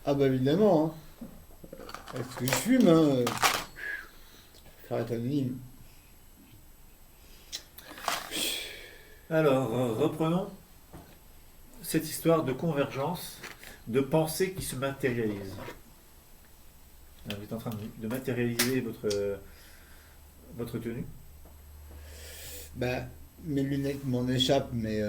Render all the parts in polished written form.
Ah bah évidemment, hein. Est-ce que je fume, hein? Faire être anonyme. Alors, reprenons cette histoire de convergence, de pensée qui se matérialise. Vous êtes en train de matérialiser votre tenue. Bah, mes lunettes m'en échappent, mais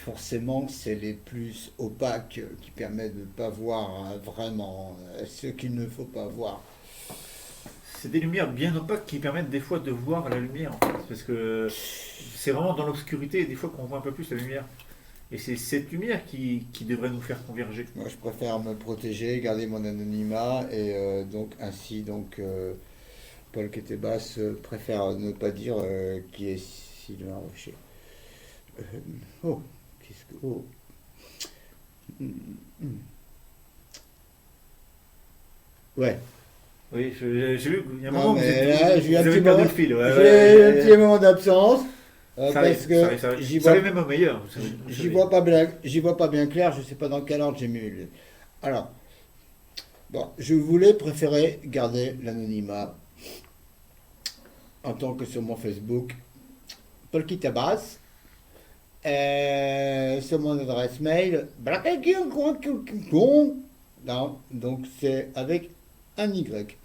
forcément, c'est les plus opaques qui permettent de ne pas voir vraiment ce qu'il ne faut pas voir. C'est des lumières bien opaques qui permettent des fois de voir la lumière, en fait, parce que c'est vraiment dans l'obscurité des fois qu'on voit un peu plus la lumière. Et c'est cette lumière qui devrait nous faire converger. Moi, je préfère me protéger, garder mon anonymat, et donc ainsi, Paul Ketebas préfère ne pas dire qui est Sylvain Rocher. Euh, oh, qu'est-ce que... Oh. Mm, mm. Ouais. Oui, j'ai vu qu'il y a un Non, moment où mais là, j'ai eu un vous petit avez perdu moment, le fil. Ouais, j'ai eu un petit ouais. moment d'absence, Ça parce arrive, ça arrive, que ça arrive. Ça arrive même au meilleur. Vous savez. j'y vois pas bien clair, je sais pas dans quel ordre j'ai mis mes lunettes. Alors, bon, je voulais préférer garder l'anonymat en tant que sur mon Facebook, Paul Kitabas, sur mon adresse mail, non, donc c'est avec un Y.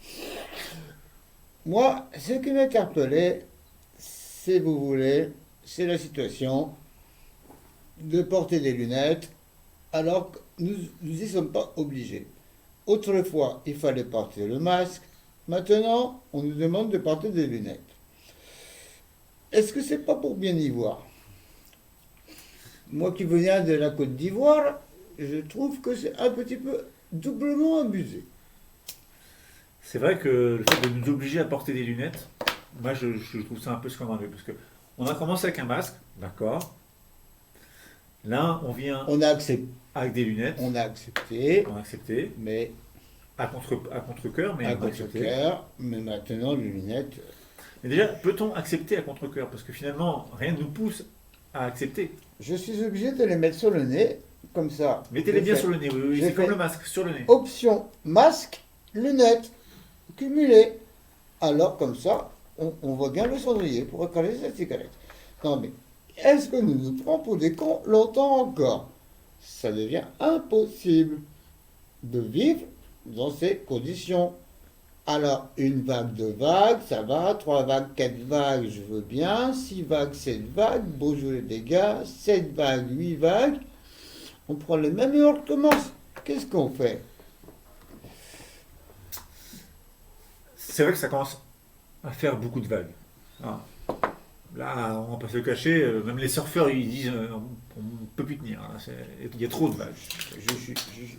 Moi, ce qui m'interpellait, si vous voulez, c'est la situation de porter des lunettes alors que nous n'y sommes pas obligés. Autrefois, il fallait porter le masque. Maintenant, on nous demande de porter des lunettes. Est-ce que c'est pas pour bien y voir? Moi qui viens de la Côte d'Ivoire, je trouve que c'est un petit peu doublement abusé. C'est vrai que le fait de nous obliger à porter des lunettes, moi je trouve ça un peu scandaleux. Parce que on a commencé avec un masque, d'accord. Là, on vient On a accepté, avec des lunettes, on a accepté, on a accepté, mais à contre-cœur, mais à on a accepté. contre-cœur, mais maintenant les lunettes. Mais déjà, peut-on accepter à contre-cœur? Parce que finalement, rien ne nous pousse à accepter. Je suis obligé de les mettre sur le nez, comme ça. Mettez-les bien sur le nez, oui, oui, J'ai c'est comme fait le masque, sur le nez. option masque, lunettes, cumulées. Alors comme ça, on voit bien le cendrier pour écaler cette cigarette. Non mais, est-ce que nous nous prenons pour des cons longtemps encore? Ça devient impossible de vivre dans ces conditions. Alors, une vague, deux vagues, ça va. Trois vagues, quatre vagues, je veux bien. Six vagues, sept vagues, bonjour les dégâts. Sept vagues, huit vagues. On prend les mêmes et on recommence. Qu'est-ce qu'on fait? C'est vrai que ça commence à faire beaucoup de vagues. Ah. Là, on va pas se le cacher, même les surfeurs ils disent on ne peut plus tenir, hein, il y a trop de vagues.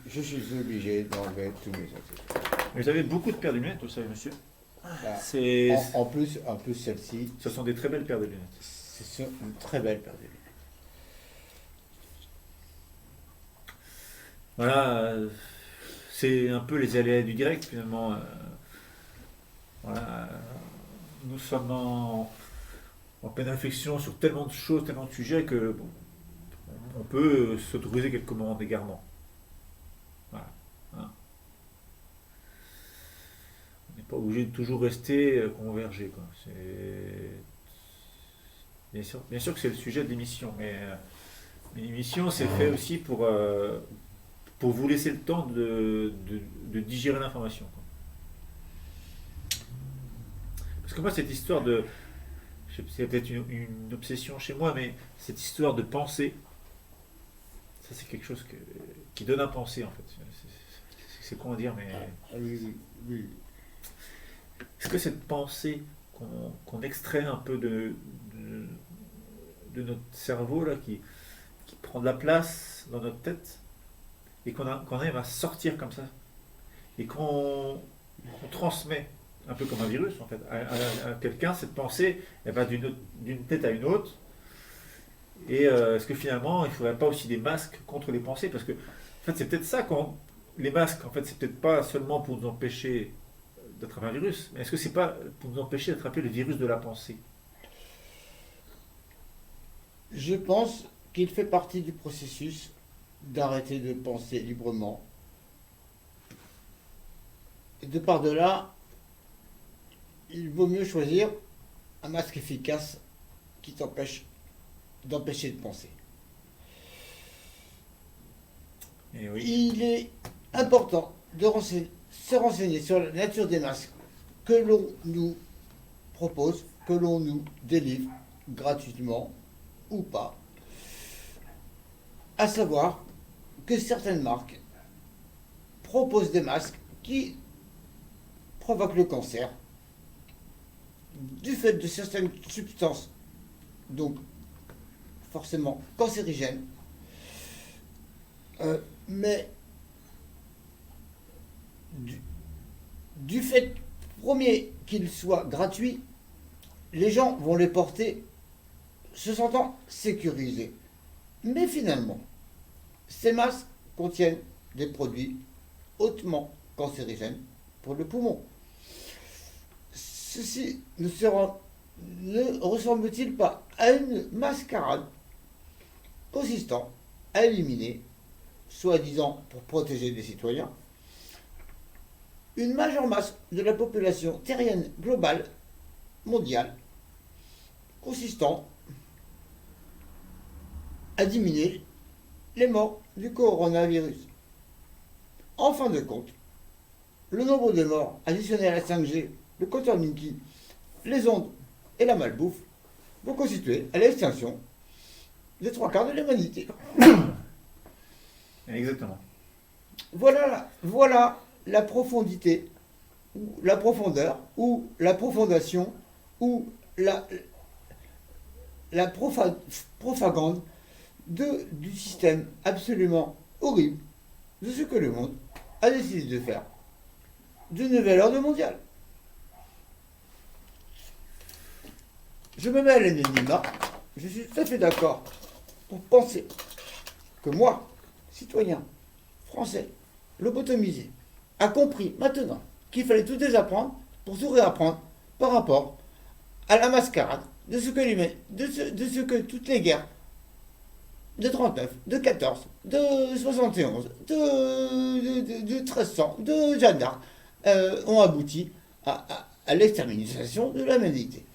Je suis obligé d'enlever tous mes accessoires. Mais vous avez beaucoup de paires de lunettes, vous savez, monsieur. Là, C'est, en plus celle-ci, ce sont des très belles paires de lunettes. c'est une très belle paire de lunettes. Voilà, c'est un peu les aléas du direct finalement. Voilà, nous sommes en pleine réflexion sur tellement de choses, tellement de sujets que bon, on peut s'autoriser quelques moments d'égarement. Voilà, hein. On n'est pas obligé de toujours rester convergé, quoi. Bien sûr que c'est le sujet de l'émission, mais l'émission c'est fait aussi pour vous laisser le temps de digérer l'information, quoi. Parce que moi, cette histoire de. C'est peut-être une obsession chez moi, mais cette histoire de pensée, ça c'est quelque chose qui donne à penser en fait. C'est con à dire, mais Ah, oui, oui, oui. est-ce que cette pensée qu'on extrait un peu de notre cerveau, là, qui prend de la place dans notre tête, et qu'on arrive à sortir comme ça, et qu'on transmet, un peu comme un virus en fait, à quelqu'un, cette pensée, elle va d'une tête à une autre, et est-ce que finalement, il ne faudrait pas aussi des masques contre les pensées? Parce que, en fait, c'est peut-être ça, les masques, en fait, c'est peut-être pas seulement pour nous empêcher d'attraper un virus, mais est-ce que c'est pas pour nous empêcher d'attraper le virus de la pensée? Je pense qu'il fait partie du processus d'arrêter de penser librement Et de par de là, il vaut mieux choisir un masque efficace qui t'empêche d'empêcher de penser. Et oui. Il est important de se renseigner sur la nature des masques que l'on nous propose, que l'on nous délivre gratuitement ou pas. À savoir que certaines marques proposent des masques qui provoquent le cancer du fait de certaines substances, donc forcément cancérigènes, mais du fait premier qu'ils soient gratuits, les gens vont les porter se sentant sécurisés. Mais finalement, ces masques contiennent des produits hautement cancérigènes pour le poumon. Ceci ne ressemble-t-il pas à une mascarade consistant à éliminer, soi-disant pour protéger les citoyens, une majeure masse de la population terrienne globale, mondiale, consistant à diminuer les morts du coronavirus. En fin de compte, le nombre de morts additionné à la 5G, le compteur Mickey, les ondes et la malbouffe vont constituer à l'extinction des 3 quarts de l'humanité. Exactement. Voilà la profondité, ou la profondeur, ou la profondation, ou la propagande du système absolument horrible de ce que le monde a décidé de faire d'une nouvelle ordre mondiale. Je me mets à l'anonymat, je suis tout à fait d'accord pour penser que moi, citoyen français, lobotomisé, a compris maintenant qu'il fallait tout désapprendre pour tout réapprendre par rapport à la mascarade de ce que toutes les guerres de 39, de 14, de 71, de 1300, de Jeanne d'Arc ont abouti à l'extermination de l'humanité.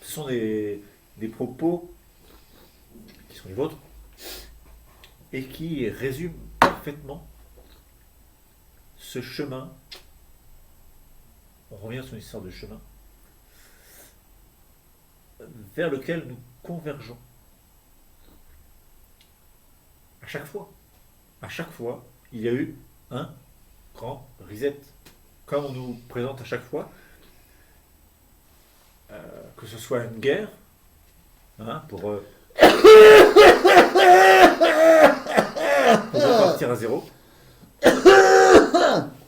Ce sont des propos qui sont les vôtres et qui résument parfaitement ce chemin. On revient sur une histoire de chemin vers lequel nous convergeons. À chaque fois, il y a eu un grand reset. Comme on nous présente à chaque fois, que ce soit une guerre, pour repartir à zéro,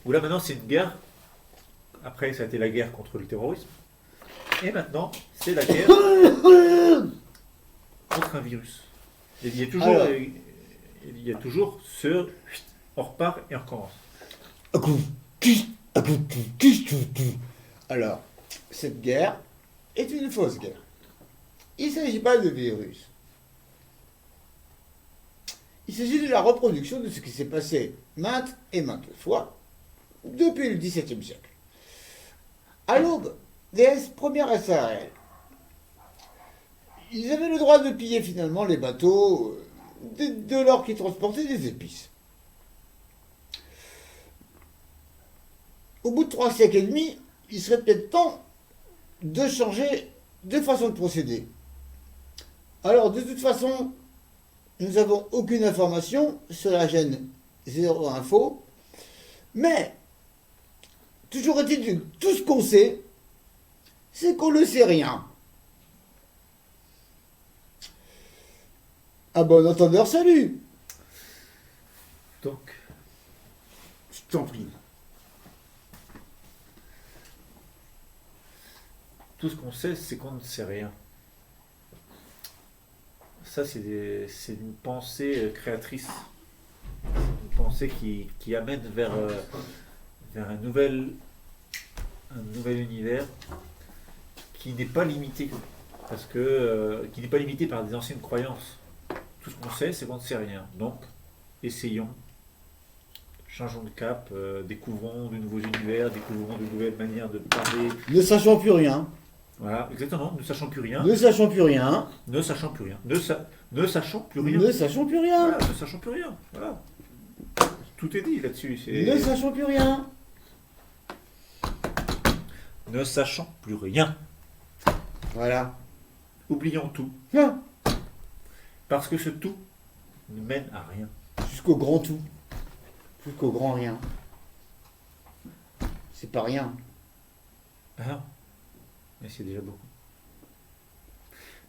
ou là maintenant c'est une guerre, après ça a été la guerre contre le terrorisme, et maintenant c'est la guerre contre un virus. Il y a toujours ce, on repart et on recommence. Alors, cette guerre est une fausse guerre. Il ne s'agit pas de virus. Il s'agit de la reproduction de ce qui s'est passé maintes et maintes fois depuis le XVIIe siècle. À l'aube des premières SARL, ils avaient le droit de piller finalement les bateaux de l'or qui transportaient des épices. Au bout de 3 siècles et demi, il serait peut-être temps de changer de façon de procéder. Alors, de toute façon, nous n'avons aucune information sur la chaîne Zéro Info, mais toujours est-il que tout ce qu'on sait, c'est qu'on ne sait rien. À bon entendeur, salut. Donc, Je t'en prie. tout ce qu'on sait, c'est qu'on ne sait rien. Ça, c'est une pensée créatrice. Une pensée qui amène vers un nouvel univers qui n'est pas limité. Qui n'est pas limité par des anciennes croyances. Tout ce qu'on sait, c'est qu'on ne sait rien. Donc, essayons changeons de cap, découvrons de nouveaux univers, découvrons de nouvelles manières de parler. Ne sachant plus rien. Voilà, exactement, ne sachant plus rien, Ne sachant plus rien. ne sachant plus rien, ne sachant plus rien. Ne sachant plus rien. Voilà, ne sachant plus rien. Voilà. Tout est dit là-dessus. Ne sachant plus rien. Ne sachant plus rien. Voilà. Oublions tout. Hein. Parce que ce tout ne mène à rien. Jusqu'au grand tout. Jusqu'au grand rien. C'est pas rien. Ah non. Mais c'est déjà beaucoup.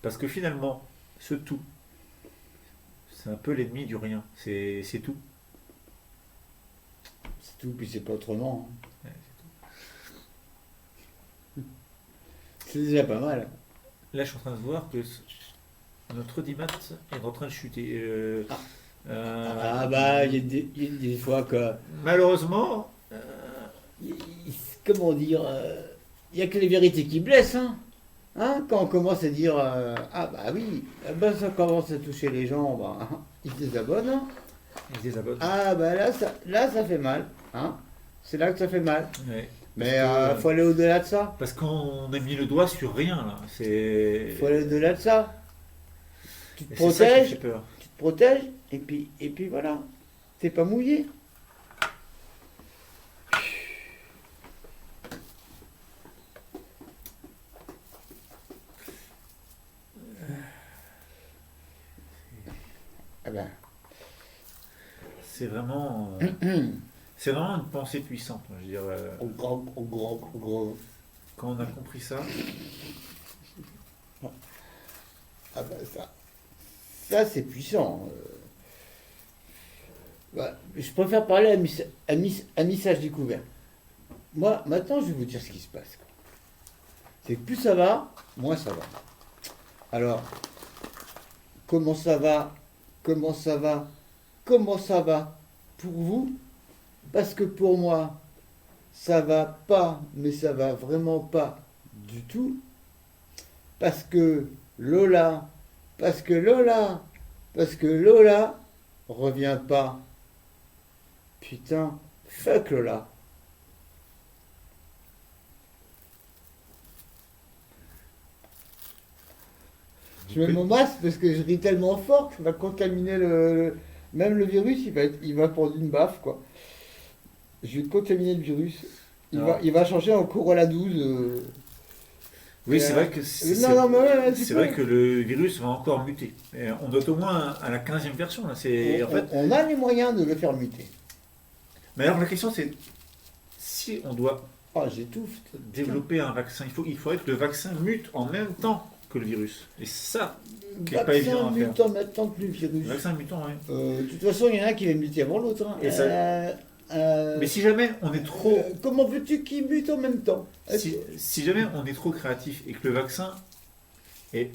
Parce que finalement, ce tout, c'est un peu l'ennemi du rien. C'est tout. C'est tout, puis c'est pas autrement. Ouais, C'est déjà pas mal. là, je suis en train de voir que notre audimat est en train de chuter. Ah bah, il y a des fois que... Malheureusement, Comment dire, il n'y a que les vérités qui blessent, hein. Hein, quand on commence à dire ah bah oui, ça commence à toucher les gens, bah, ils se désabonnent, hein. ils se désabonnent. Ah bah là ça fait mal, hein. C'est là que ça fait mal. Ouais. Mais Parce que- faut aller au-delà de ça. Parce qu'on a mis le doigt sur rien là. Faut aller au-delà de ça. Tu te Et c'est ça qui protèges, fait peur. et puis voilà. T'es pas mouillé. Ah ben, C'est vraiment, c'est vraiment une pensée puissante. Moi, je veux dire, gros. quand on a compris ça, Ah ben ça c'est puissant. Bah, je préfère parler à message découvert. Moi, maintenant, je vais vous dire ce qui se passe, quoi. C'est que plus ça va, moins ça va. Alors, comment ça va? Comment ça va? Comment ça va pour vous? Parce que pour moi, ça va pas, mais ça va vraiment pas du tout. Parce que Lola, parce que Lola, parce que Lola revient pas. Putain, fuck Lola. Je mets mon masque parce que je ris tellement fort que ça va contaminer même le virus, il va prendre une baffe, quoi. Je vais contaminer le virus. Non. Il va changer en Corolla 12. oui, c'est vrai que Non, mais ouais, c'est vrai que le virus va encore muter. Et on doit au moins à la 15e version là. C'est en fait. on a les moyens de le faire muter. Mais alors la question c'est si on doit Oh, j'étouffe. développer un vaccin, il faudrait que le vaccin mute en même temps que le virus. Et ça, qui est pas Vaccin évident à faire. mutant maintenant que le virus. Le vaccin mutant, oui. De toute façon, il y en a un qui va muter avant l'autre, hein. Et ça- Mais si jamais on est trop, Comment veux-tu qu'il mute en même temps? si jamais on est trop créatif et que le vaccin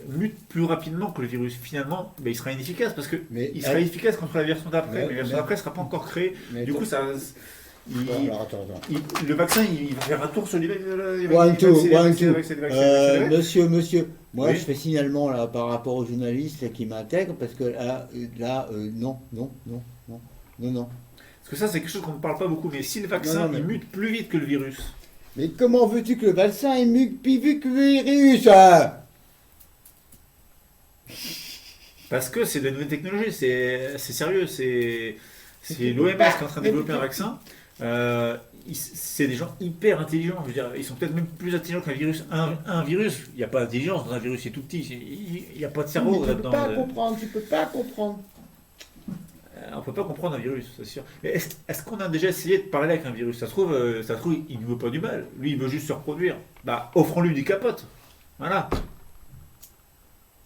mute plus rapidement que le virus, finalement, ben, il sera inefficace parce que Mais, il sera efficace contre la version d'après, mais la version mais- d'après ne sera pas encore créée. mais Du coup, ça, alors, attends. le vaccin, il va faire un tour sur les One, two, vaccins. Monsieur, moi Oui. je fais signalement là par rapport aux journalistes qui m'intègrent parce que non. Parce que ça, c'est quelque chose qu'on ne parle pas beaucoup, mais si le vaccin Non, mais- il mute plus vite que le virus, Mais comment veux-tu que le vaccin est mute plus vite que le virus, hein? parce que c'est de la nouvelle technologie, c'est sérieux, c'est l'OMS qui est en train de développer un vaccin. C'est des gens hyper intelligents, je veux dire, ils sont peut-être même plus intelligents qu'un virus. Un virus, il n'y a pas d'intelligence dans un virus, c'est tout petit, il n'y a pas de cerveau Mais là-dedans. tu peux pas comprendre. On peut pas comprendre un virus, c'est sûr. Mais est-ce qu'on a déjà essayé de parler avec un virus? Ça se trouve, il ne veut pas du mal. Lui, il veut juste se reproduire. Bah, offrons-lui du capote. Voilà.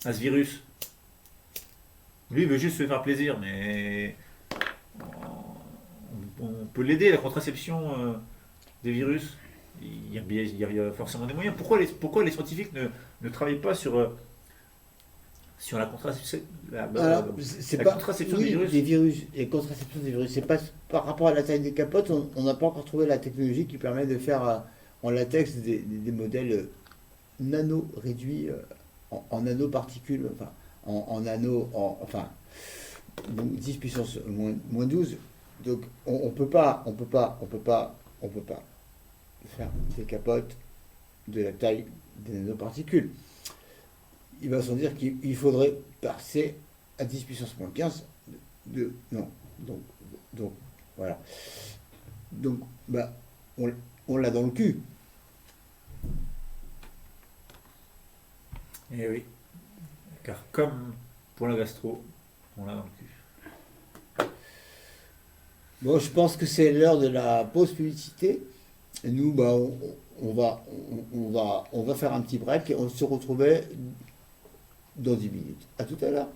À ce virus. Lui, il veut juste se faire plaisir, mais on peut l'aider, la contraception des virus. Il y a forcément des moyens. Pourquoi les scientifiques ne travaillent pas sur la contraception, Alors, c'est la pas contraception oui, des virus? des virus, les contraceptions des virus. C'est pas par rapport à la taille des capotes, on n'a pas encore trouvé la technologie qui permet de faire en latex des modèles nano réduits en nanoparticules, enfin en nano, enfin donc 10 puissance moins 12. Donc on peut pas, faire des capotes de la taille des nanoparticules. Il va sans dire qu'il faudrait passer à 10 puissance moins 15 non. Donc voilà. Donc bah on l'a dans le cul. Et oui, car comme pour la gastro, on l'a dans le cul. Bon, je pense que c'est l'heure de la pause publicité. Et nous, bah, on va faire un petit break et on se retrouvait dans 10 minutes. À tout à l'heure.